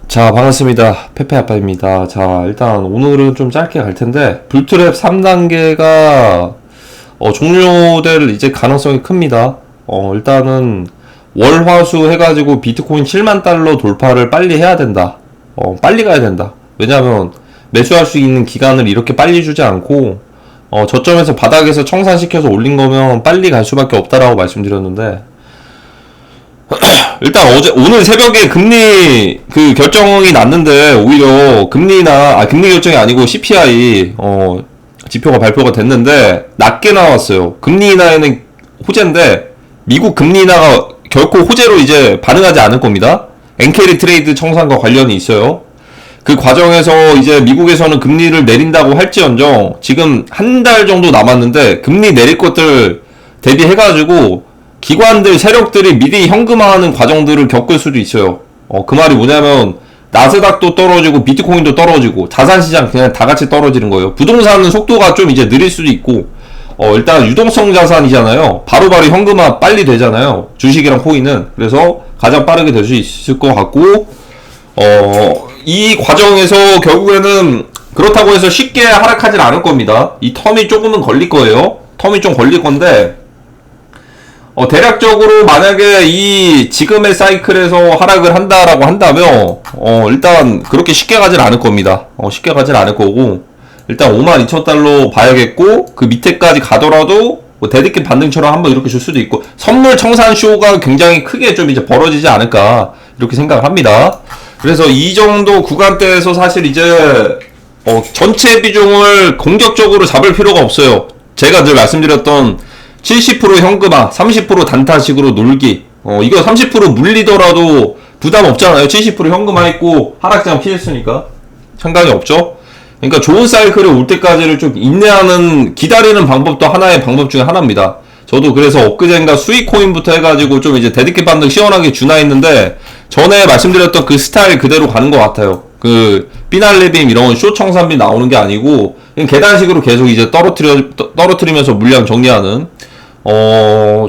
자, 반갑습니다. 페페아빠입니다. 자, 일단 오늘은 좀 짧게 갈 텐데, 불트랩 3단계가 종료될 이제 가능성이 큽니다. 일단은 월화수 해가지고 비트코인 7만 달러 돌파를 빨리 해야 된다. 빨리 가야 된다. 왜냐면 매수할 수 있는 기간을 이렇게 빨리 주지 않고, 저점에서 바닥에서 청산시켜서 올린 거면 빨리 갈 수밖에 없다라고 말씀드렸는데, 일단 오늘 새벽에 금리 결정이 났는데, 오히려 금리 결정이 아니고 CPI 지표가 발표가 됐는데 낮게 나왔어요. 금리 인하에는 호재인데 미국 금리 인하가 결코 호재로 이제 반응하지 않을 겁니다. 엔캐리 트레이드 청산과 관련이 있어요. 그 과정에서 이제 미국에서는 금리를 내린다고 할지언정 지금 한 달 정도 남았는데 금리 내릴 것들 대비해가지고 기관들, 세력들이 미리 현금화하는 과정들을 겪을 수도 있어요. 그 말이 뭐냐면, 나스닥도 떨어지고, 비트코인도 떨어지고, 자산시장 그냥 다 같이 떨어지는 거예요. 부동산은 속도가 좀 이제 느릴 수도 있고, 일단 유동성 자산이잖아요. 바로바로 현금화 빨리 되잖아요. 주식이랑 코인은. 그래서 가장 빠르게 될 수 있을 것 같고, 이 과정에서 결국에는 그렇다고 해서 쉽게 하락하진 않을 겁니다. 이 텀이 조금은 걸릴 거예요. 텀이 좀 걸릴 건데, 대략적으로 만약에 이 지금의 사이클에서 하락을 한다라고 한다면 일단 그렇게 쉽게 가진 않을 겁니다. 쉽게 가진 않을 거고, 일단 52,000달러 봐야겠고, 그 밑에까지 가더라도 뭐 데드캣 반등처럼 한번 이렇게 줄 수도 있고, 선물 청산 쇼가 굉장히 크게 좀 이제 벌어지지 않을까 이렇게 생각을 합니다. 그래서 이 정도 구간대에서 사실 이제 전체 비중을 공격적으로 잡을 필요가 없어요. 제가 늘 말씀드렸던 70% 현금화, 30% 단타식으로 놀기. 이거 30% 물리더라도 부담 없잖아요. 70% 현금화했고 하락장 피했으니까 상관이 없죠. 그러니까 좋은 사이클이 올 때까지를 좀 인내하는, 기다리는 방법도 하나의 방법 중에 하나입니다. 저도 그래서 엊그젠가 수익코인부터 해가지고 좀 이제 데드캣 반등 시원하게 주나 했는데, 전에 말씀드렸던 그 스타일 그대로 가는 것 같아요. 그 피날레빔 이런 쇼 청산비 나오는 게 아니고 그냥 계단식으로 계속 이제 떨어뜨리면서 물량 정리하는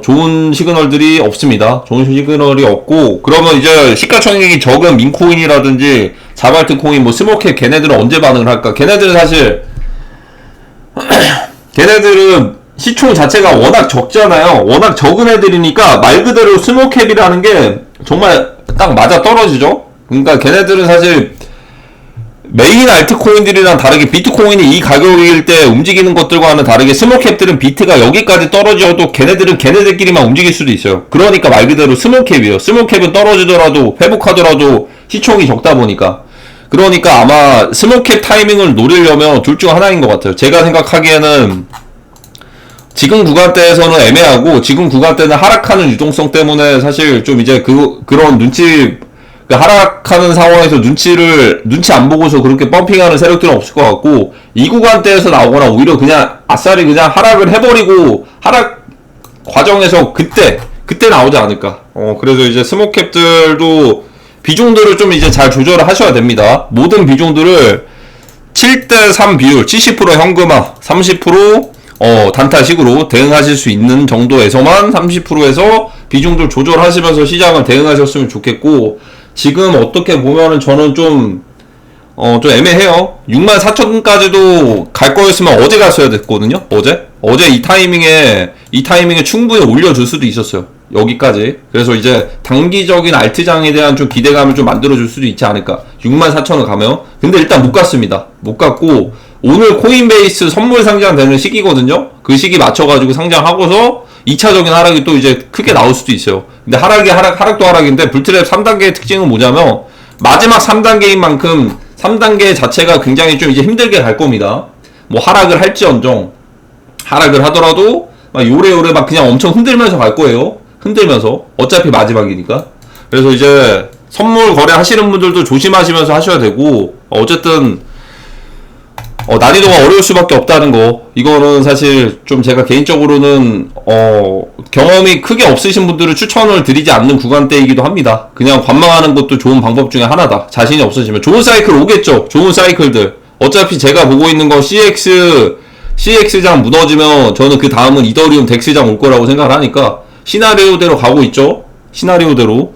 좋은 시그널들이 없습니다. 좋은 시그널이 없고, 그러면 이제 시가총액이 적은 민코인이라든지 자발트 코인, 뭐 스몰캡, 걔네들은 언제 반응을 할까? 걔네들은 사실 걔네들은 시총 자체가 워낙 적잖아요. 워낙 적은 애들이니까 말 그대로 스몰캡이라는 게 정말 딱 맞아 떨어지죠. 그러니까 걔네들은 사실 메인 알트코인들이랑 다르게 비트코인이 이 가격일 때 움직이는 것들과는 다르게 스몰캡들은 비트가 여기까지 떨어져도 걔네들은 걔네들끼리만 움직일 수도 있어요. 그러니까 말 그대로 스몰캡이에요. 스몰캡은 떨어지더라도 회복하더라도 시총이 적다 보니까. 그러니까 아마 스몰캡 타이밍을 노리려면 둘 중 하나인 것 같아요. 제가 생각하기에는 지금 구간대에서는 애매하고, 지금 구간대는 하락하는 유동성 때문에 사실 좀 이제 그런 하락하는 상황에서 눈치 안 보고서 그렇게 펌핑하는 세력들은 없을 것 같고, 이 구간대에서 나오거나 오히려 그냥 아싸리 그냥 하락을 해버리고 하락 과정에서 그때 나오지 않을까. 그래서 이제 스몰캡들도 비중들을 좀 이제 잘 조절을 하셔야 됩니다. 모든 비중들을 7대3 비율, 70% 현금화, 30% 단타식으로 대응하실 수 있는 정도에서만 30%에서 비중들 조절하시면서 시장을 대응하셨으면 좋겠고, 지금 어떻게 보면은 저는 좀 애매해요. 64,000까지도 갈 거였으면 어제 갔어야 됐거든요. 어제 이 타이밍에 충분히 올려줄 수도 있었어요. 여기까지. 그래서 이제 단기적인 알트장에 대한 좀 기대감을 좀 만들어줄 수도 있지 않을까. 64,000을 가면. 근데 일단 못 갔습니다. 못 갔고, 오늘 코인베이스 선물 상장되는 시기거든요. 그 시기 맞춰가지고 상장하고서 2차적인 하락이 또 이제 크게 나올 수도 있어요. 근데 하락도 하락인데, 불트랩 3단계의 특징은 뭐냐면, 마지막 3단계인 만큼 3단계 자체가 굉장히 좀 이제 힘들게 갈 겁니다. 뭐 하락을 할지언정, 하락을 하더라도 막 요래요래 막 그냥 엄청 흔들면서 갈 거예요. 흔들면서. 어차피 마지막이니까. 그래서 이제 선물 거래 하시는 분들도 조심하시면서 하셔야 되고, 어쨌든 난이도가 어려울 수밖에 없다는 거, 이거는 사실 좀 제가 개인적으로는 경험이 크게 없으신 분들은 추천을 드리지 않는 구간대이기도 합니다. 그냥 관망하는 것도 좋은 방법 중에 하나다. 자신이 없으시면 좋은 사이클 오겠죠. 좋은 사이클들. 어차피 제가 보고 있는 거 CX장 무너지면 저는 그 다음은 이더리움 덱스장 올 거라고 생각을 하니까 시나리오대로 가고 있죠. 시나리오대로.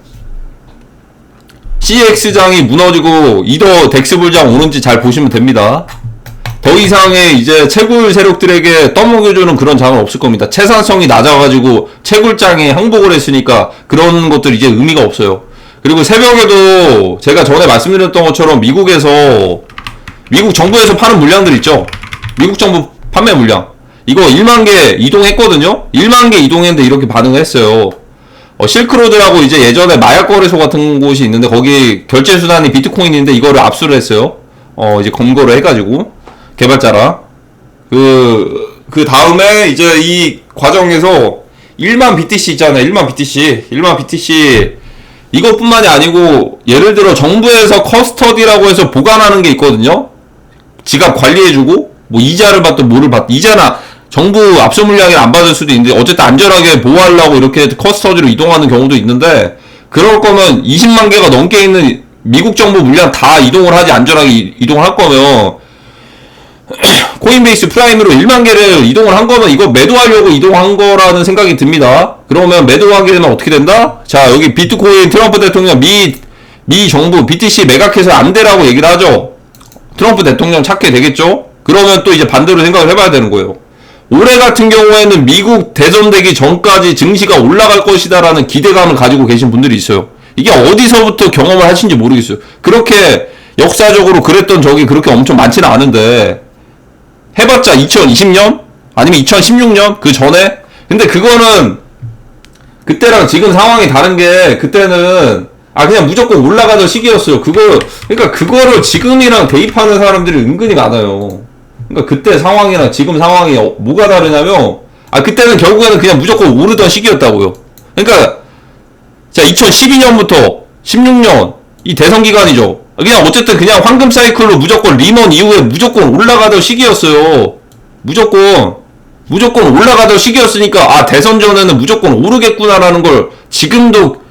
CX장이 무너지고 이더 덱스 불장 오는지 잘 보시면 됩니다. 더 이상의 이제 채굴 세력들에게 떠먹여주는 그런 장은 없을 겁니다. 채산성이 낮아가지고 채굴장이 항복을 했으니까 그런 것들 이제 의미가 없어요. 그리고 새벽에도 제가 전에 말씀드렸던 것처럼 미국에서 미국 정부에서 파는 물량들 있죠. 미국 정부 판매 물량 이거 1만 개 이동했거든요. 1만 개 이동했는데 이렇게 반응을 했어요. 실크로드라고 이제 예전에 마약 거래소 같은 곳이 있는데 거기 결제 수단이 비트코인인데 이거를 압수를 했어요. 이제 검거를 해가지고 개발자랑 그 다음에 이제 이 과정에서 1만 BTC 있잖아요. 1만 BTC 이것뿐만이 아니고 예를 들어 정부에서 커스터디라고 해서 보관하는 게 있거든요. 지갑 관리해주고 뭐 이자를 받든 뭐를 받든 이자나 정부 압수 물량을 안 받을 수도 있는데 어쨌든 안전하게 보호하려고 이렇게 커스터디로 이동하는 경우도 있는데 그럴 거면 20만 개가 넘게 있는 미국 정부 물량 다 이동을 하지 안전하게 이동을 할 거면 코인베이스 프라임으로 1만 개를 이동을 한 거면 이거 매도하려고 이동한 거라는 생각이 듭니다. 그러면 매도하게 되면 어떻게 된다? 자 여기 비트코인 트럼프 대통령 미 정부 BTC 매각해서 안 되라고 얘기를 하죠. 트럼프 대통령 찾게 되겠죠? 그러면 또 이제 반대로 생각을 해봐야 되는 거예요. 올해 같은 경우에는 미국 대선 되기 전까지 증시가 올라갈 것이다라는 기대감을 가지고 계신 분들이 있어요. 이게 어디서부터 경험을 하신지 모르겠어요. 그렇게 역사적으로 그랬던 적이 그렇게 엄청 많지는 않은데 해봤자 2020년? 아니면 2016년? 그 전에? 근데 그거는 그때랑 지금 상황이 다른 게 그때는 그냥 무조건 올라가던 시기였어요. 그러니까 그거를 지금이랑 대입하는 사람들이 은근히 많아요. 그러니까 그때 상황이랑 지금 상황이 뭐가 다르냐면 그때는 결국에는 그냥 무조건 오르던 시기였다고요. 그러니까 자 2012년부터 16년 이 대선 기간이죠. 그냥 어쨌든 그냥 황금 사이클로 무조건 리먼 이후에 무조건 올라가던 시기였어요. 무조건 올라가던 시기였으니까 대선 전에는 무조건 오르겠구나라는 걸 지금도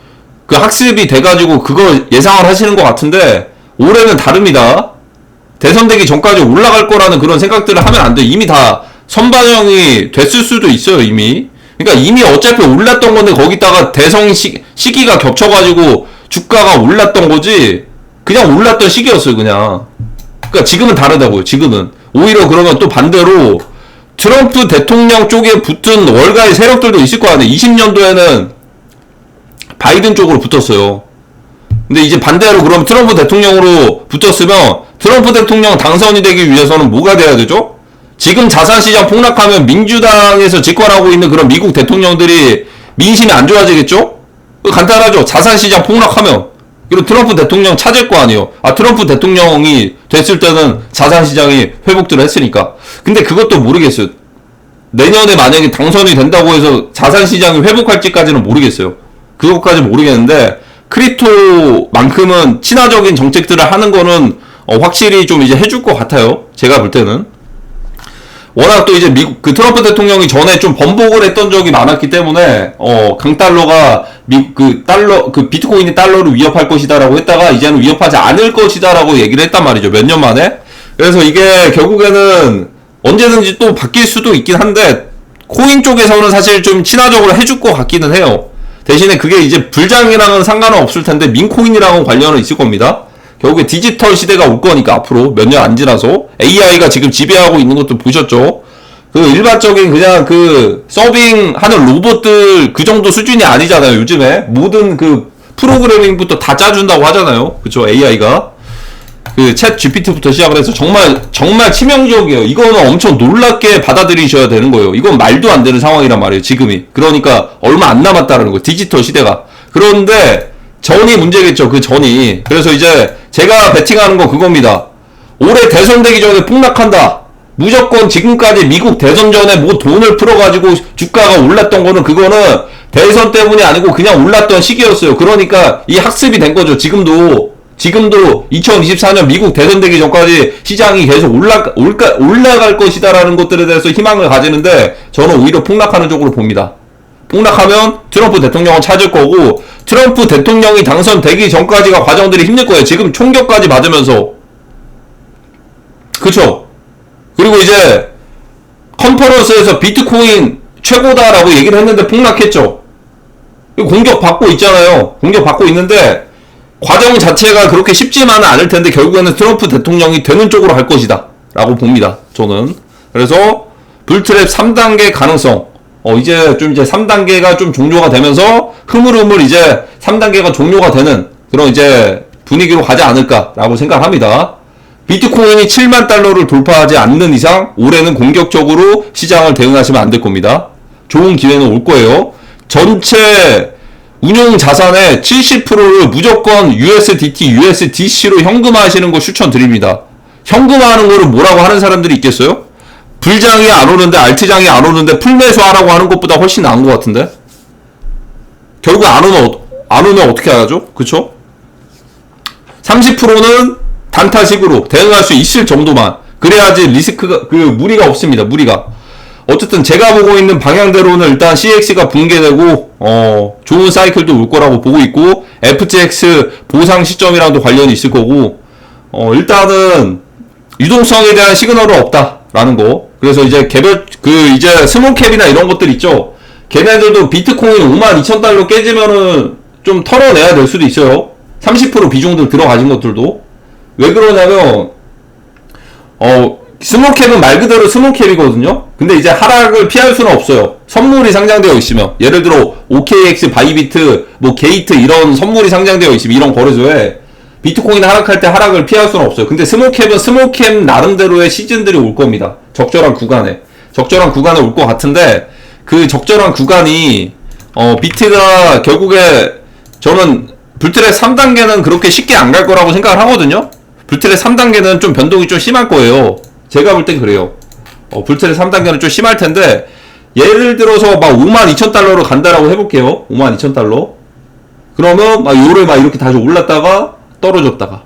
그 학습이 돼가지고 그걸 예상을 하시는 것 같은데 올해는 다릅니다. 대선 되기 전까지 올라갈 거라는 그런 생각들을 하면 안 돼. 이미 다 선반영이 됐을 수도 있어요. 이미 어차피 올랐던 건데 거기다가 대선 시기가 겹쳐가지고 주가가 올랐던 거지 그냥 올랐던 시기였어요. 그러니까 지금은 다르다고요. 지금은 오히려 그러면 또 반대로 트럼프 대통령 쪽에 붙은 월가의 세력들도 있을 거 아니에요. 20년도에는 바이든 쪽으로 붙었어요. 근데 이제 반대로 그럼 트럼프 대통령으로 붙었으면 트럼프 대통령 당선이 되기 위해서는 뭐가 돼야 되죠? 지금 자산시장 폭락하면 민주당에서 집권하고 있는 그런 미국 대통령들이 민심이 안 좋아지겠죠? 간단하죠. 자산시장 폭락하면 그리고 트럼프 대통령 찾을 거 아니에요. 트럼프 대통령이 됐을 때는 자산시장이 회복들을 했으니까. 근데 그것도 모르겠어요. 내년에 만약에 당선이 된다고 해서 자산시장이 회복할지까지는 모르겠어요. 그것까지 모르겠는데 크립토만큼은 친화적인 정책들을 하는 거는 확실히 좀 이제 해줄 것 같아요. 제가 볼 때는. 워낙 또 이제 미국 그 트럼프 대통령이 전에 좀 번복을 했던 적이 많았기 때문에 강달러가 그 비트코인이 달러를 위협할 것이다라고 했다가 이제는 위협하지 않을 것이다라고 얘기를 했단 말이죠. 몇 년 만에. 그래서 이게 결국에는 언제든지 또 바뀔 수도 있긴 한데 코인 쪽에서는 사실 좀 친화적으로 해줄 것 같기는 해요. 대신에 그게 이제 불장이랑은 상관은 없을 텐데 민코인이랑은 관련은 있을 겁니다. 결국에 디지털 시대가 올 거니까 앞으로 몇 년 안 지나서 AI가 지금 지배하고 있는 것도 보셨죠. 그 일반적인 그냥 그 서빙하는 로봇들 그 정도 수준이 아니잖아요. 요즘에 모든 그 프로그래밍부터 다 짜준다고 하잖아요. 그쵸? AI가 그 챗 GPT부터 시작을 해서 정말 치명적이에요. 이거는 엄청 놀랍게 받아들이셔야 되는 거예요. 이건 말도 안 되는 상황이란 말이에요. 지금이. 그러니까 얼마 안 남았다는 거예요. 디지털 시대가. 그런데 전이 문제겠죠. 그 전이. 그래서 이제 제가 베팅하는 건 그겁니다. 올해 대선 되기 전에 폭락한다. 무조건 지금까지 미국 대선 전에 뭐 돈을 풀어가지고 주가가 올랐던 거는 그거는 대선 때문이 아니고 그냥 올랐던 시기였어요. 그러니까 이 학습이 된 거죠. 지금도 2024년 미국 대선 되기 전까지 시장이 계속 올라갈 것이다라는 것들에 대해서 희망을 가지는데 저는 오히려 폭락하는 쪽으로 봅니다. 폭락하면 트럼프 대통령은 찾을 거고 트럼프 대통령이 당선되기 전까지가 과정들이 힘들 거예요. 지금 총격까지 맞으면서. 그쵸? 그리고 이제 컨퍼런스에서 비트코인 최고다라고 얘기를 했는데 폭락했죠. 공격받고 있잖아요. 공격받고 있는데 과정 자체가 그렇게 쉽지만은 않을 텐데 결국에는 트럼프 대통령이 되는 쪽으로 할 것이다 라고 봅니다. 저는. 그래서 불트랩 3단계 가능성, 이제 3단계가 좀 종료가 되면서 흐물흐물 이제 3단계가 종료가 되는 그런 이제 분위기로 가지 않을까라고 생각합니다. 비트코인이 7만 달러를 돌파하지 않는 이상 올해는 공격적으로 시장을 대응하시면 안 될 겁니다. 좋은 기회는 올 거예요. 전체 운용 자산의 70%를 무조건 USDT, USDC로 현금화하시는 거 추천드립니다. 현금화하는 거를 뭐라고 하는 사람들이 있겠어요? 불장이 안 오는데, 알트장이 안 오는데 풀매수하라고 하는 것보다 훨씬 나은 것 같은데? 결국 안 오면 어떻게 하죠? 그쵸? 30%는 단타식으로 대응할 수 있을 정도만. 그래야지 리스크가, 무리가 없습니다. 무리가. 어쨌든 제가 보고 있는 방향대로는 일단 CX가 붕괴되고 좋은 사이클도 올 거라고 보고 있고 FTX 보상 시점이랑도 관련이 있을 거고 일단은 유동성에 대한 시그널은 없다라는 거. 그래서 이제 이제 스몰캡이나 이런 것들 있죠. 걔네들도 비트코인 52,000달러 깨지면은 좀 털어내야 될 수도 있어요. 30% 비중들 들어가진 것들도. 왜 그러냐면 스몰캡은 말 그대로 스몰캡이거든요. 근데 이제 하락을 피할 수는 없어요. 선물이 상장되어 있으면. 예를 들어 OKX, 바이비트, 게이트 이런 선물이 상장되어 있으면 이런 거래소에 비트코인 하락할 때 하락을 피할 수는 없어요. 근데 스몰캡은 스몰캡 나름대로의 시즌들이 올 겁니다. 적절한 구간에 올 것 같은데 그 적절한 구간이 비트가 결국에 저는 불트랩 3단계는 그렇게 쉽게 안 갈 거라고 생각을 하거든요. 불트랩 3단계는 좀 변동이 좀 심할 거예요. 제가 볼 땐 그래요. 불트랩 3단계는 좀 심할 텐데 예를 들어서 52,000달러로 간다라고 해볼게요. 52,000달러. 그러면 요를 이렇게 다시 올랐다가 떨어졌다가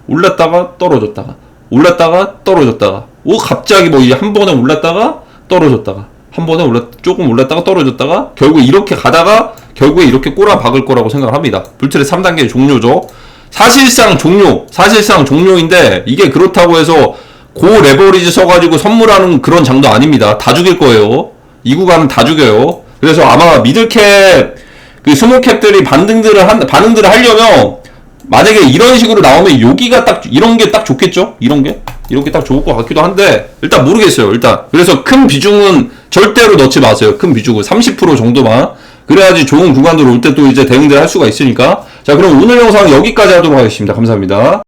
갑자기 이제 한 번에 올랐다가 떨어졌다가 한 번에 조금 올랐다가 떨어졌다가 결국 이렇게 가다가 결국에 이렇게 꼬라박을 거라고 생각을 합니다. 불트랩 3단계 종료죠. 사실상 종료인데 이게 그렇다고 해서 고 레버리지 써가지고 선물하는 그런 장도 아닙니다. 다 죽일 거예요. 이 구간은 다 죽여요. 그래서 아마 미들캡, 스몰캡들이 반응들을 하려면 만약에 이런 식으로 나오면 여기가 이런 게 딱 좋겠죠? 이렇게 딱 좋을 것 같기도 한데 일단 모르겠어요. 그래서 큰 비중은 절대로 넣지 마세요. 큰 비중은 30% 정도만. 그래야지 좋은 구간으로 올 때 또 이제 대응들 할 수가 있으니까. 자, 그럼 오늘 영상은 여기까지 하도록 하겠습니다. 감사합니다.